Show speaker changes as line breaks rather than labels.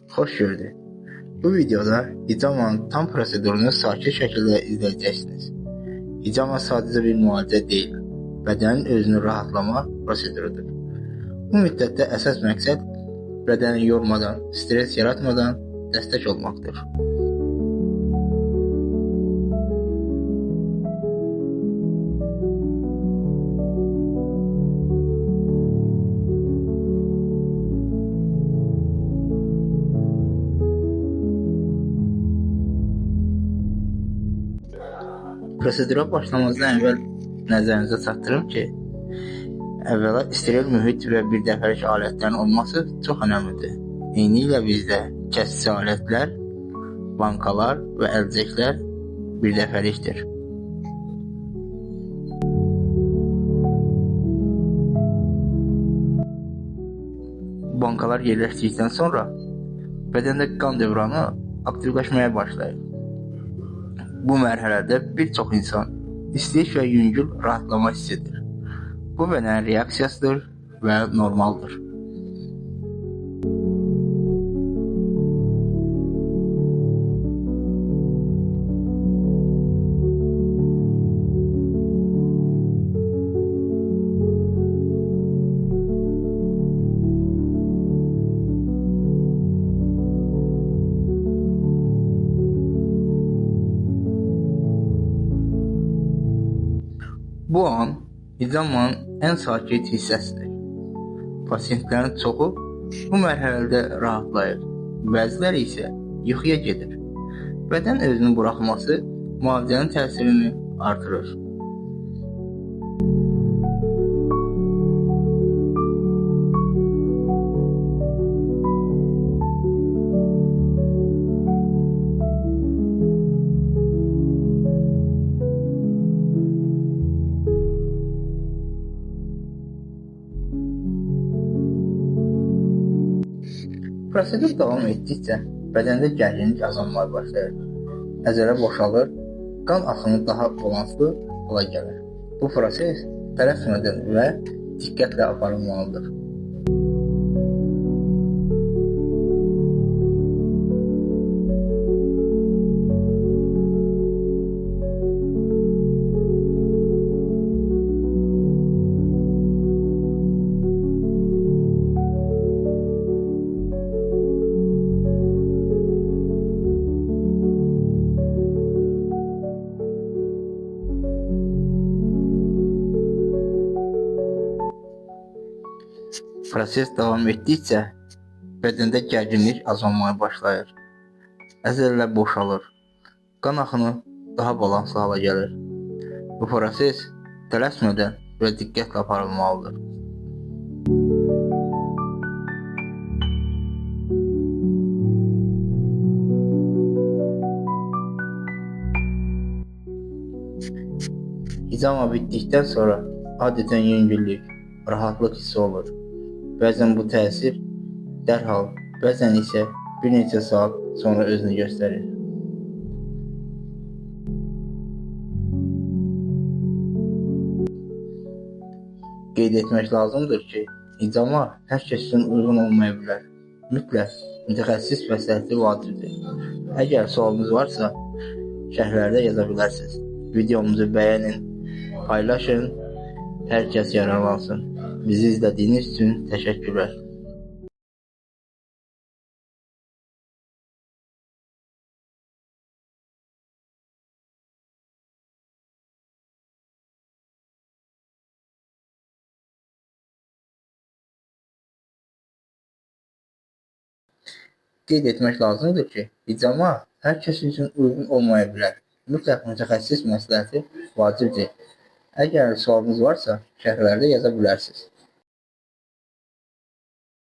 Xoş gördük. Bu videoda hicamanın tam prosedurunu sakit şəkildə izləyəcəksiniz. Hicama sadəcə bir müalicə deyil, bədənin özünü rahatlama prosedurudur. Bu müddətdə əsas məqsəd bədəni yormadan, stres yaratmadan dəstək olmaqdır. Prosedura başlamazdan əvvəl nəzərinizə çatdırım ki, əvvəla steril mühit və bir dəfəlik alətlərin olması çox önəmlidir. Eynilə bizdə kəsici alətlər, bankalar və əlcəklər bir dəfəlikdir. Bankalar yerləşdikdən sonra bədəndə qan dövranı aktivləşməyə başlayır. Bu mərhələdə bir çox insan istəyik və yüngül rahatlama hiss edir. Bu bədənin reaksiyasıdır və normaldır. Bu an hicamanın ən sakit hissəsidir. Pasientlərin çoxu bu mərhələdə rahatlayır, bəziləri isə yuxuya gedir. Bədən özünü buraxması müalicənin təsirini artırır. Prosedur davam etdikcə bədəndə gərginlik azalmaya başlayır. Əzələ boşalır, qan axını daha balanslı hala gəlir. Bu proses tələsmədən və diqqətlə aparılmalıdır. Proses davam etdikcə bədəndə gərginlik azalmaya başlayır. Əzələlər boşalır. Qan axını daha balanslı hala gəlir. Bu proses tələsmədən və diqqətlə aparılmalıdır. Hicama bitdikdən sonra adətən yüngüllük, rahatlıq hissi olur. Bəzən bu təsir dərhal, bəzən isə bir neçə saat sonra özünü göstərir. Qeyd etmək lazımdır ki, hicama hər kəs üçün uyğun olmaya bilər. Mütləq mütəxəssis məsləhəti vacibdir. Əgər sualınız varsa, şərhlərdə yaza bilərsiniz. Videomuzu bəyənin, paylaşın, hər kəs yararlansın. Bizi izlədiyiniz üçün təşəkkürlər. Qeyd etmək lazımdır ki, hicama hər kəs üçün uyğun olmaya bilər. Mütləq mütəxəssis məsləhəti vacibdir. Əgər sualınız varsa, şərhlərdə yaza bilərsiniz.